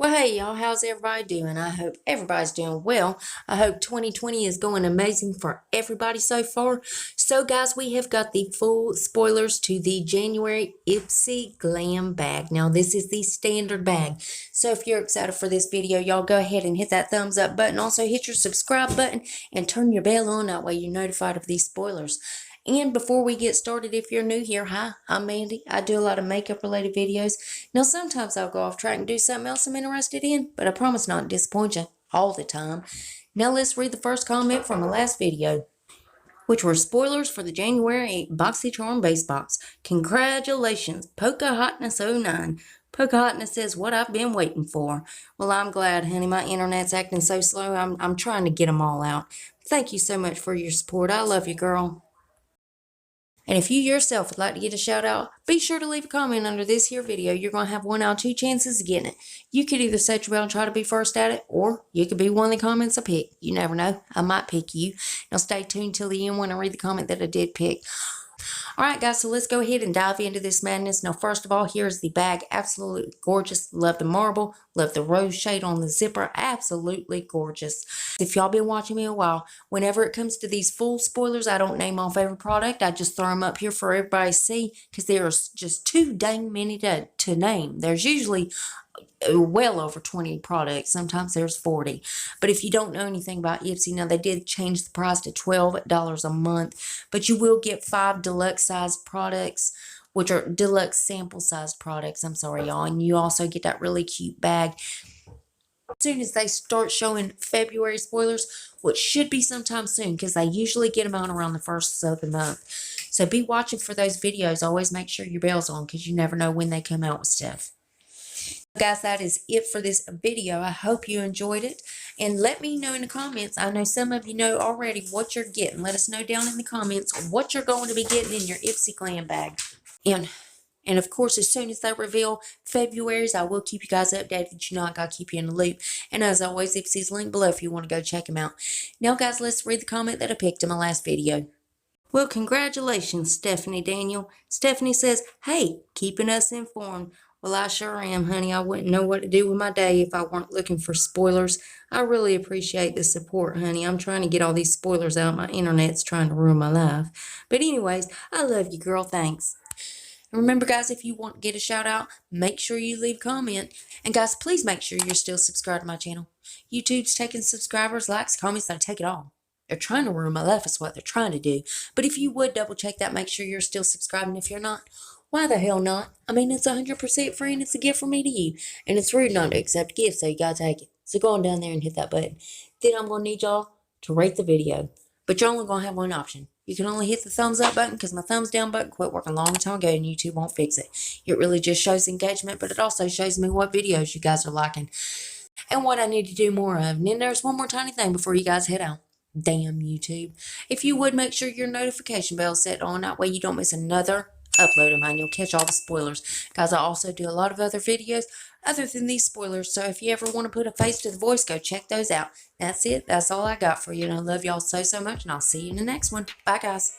Well, hey, y'all, how's everybody doing? I hope everybody's doing well. I hope 2020 is going amazing for everybody so far. So, guys, we have got the full spoilers to the January Ipsy Glam Bag. Now, this is the standard bag. So, if you're excited for this video, y'all go ahead and hit that thumbs up button. Also, hit your subscribe button and turn your bell on. That way, you're notified of these spoilers. And before we get started, if you're new here, hi, I'm Mandy. I do a lot of makeup related videos. Now, sometimes I'll go off track and do something else I'm interested in, but I promise not to disappoint you all the time. Now, let's read the first comment from the last video, which were spoilers for the January BoxyCharm base box. Congratulations, Pocahotness09. Pocahotness says, what I've been waiting for. Well, I'm glad, honey. My internet's acting so slow. I'm trying to get them all out. Thank you so much for your support. I love you, girl. And if you yourself would like to get a shout out, be sure to leave a comment under this here video. You're going to have 1 out of 2 chances of getting it. You could either set your bell and try to be first at it, or you could be one of the comments I pick. You never know. I might pick you. Now stay tuned till the end when I read the comment that I did pick. Alright guys, so let's go ahead and dive into this madness. Now first of all, here's the bag. Absolutely gorgeous. Love the marble. Love the rose shade on the zipper. Absolutely gorgeous. If y'all been watching me a while, whenever it comes to these full spoilers, I don't name off every product. I just throw them up here for everybody to see because there's just too dang many to name. There's usually well over 20 products. Sometimes there's 40. But if you don't know anything about Ipsy, now they did change the price to $12 a month, but you will get 5 deluxe sized products, which are deluxe sample sized products. I'm sorry, y'all. And you also get that really cute bag. As soon as they start showing February spoilers, which should be sometime soon because they usually get them out around the 1st of the month. So be watching for those videos. Always make sure your bell's on because you never know when they come out with stuff. Guys, that is it for this video. I hope you enjoyed it, and let me know in the comments. I know some of you know already what you're getting. Let us know down in the comments what you're going to be getting in your Ipsy Glam bag. And of course, as soon as they reveal February's, I will keep you guys updated. You know, I gotta keep you in the loop. And as always, Ipsy's link below if you want to go check them out. Now, guys, let's read the comment that I picked in my last video. Well, congratulations, Stephanie Daniel. Stephanie says, hey, keeping us informed. Well, I sure am, honey. I wouldn't know what to do with my day if I weren't looking for spoilers. I really appreciate the support, honey. I'm trying to get all these spoilers out. My internet's trying to ruin my life. But anyways, I love you, girl. Thanks. And remember, guys, if you want to get a shout out, make sure you leave a comment. And guys, please make sure you're still subscribed to my channel. YouTube's taking subscribers, likes, comments. They take it all. They're trying to ruin my life is what they're trying to do. But if you would double check that, make sure you're still subscribing. If you're not, why the hell not? I mean, it's 100% free and it's a gift from me to you. And it's rude not to accept a gift, so you gotta take it. So go on down there and hit that button. Then I'm gonna need y'all to rate the video. But you're only gonna have one option. You can only hit the thumbs up button because my thumbs down button quit working a long time ago and YouTube won't fix it. It really just shows engagement, but it also shows me what videos you guys are liking and what I need to do more of. And then there's one more tiny thing before you guys head out. Damn YouTube. If you would make sure your notification bell is set on, that way you don't miss another upload of mine. You'll catch all the spoilers. Guys, I also do a lot of other videos other than these spoilers, so if you ever want to put a face to the voice, go check those out. That's it. That's all I got for you, and I love y'all so much, and I'll see you in the next one. Bye, guys.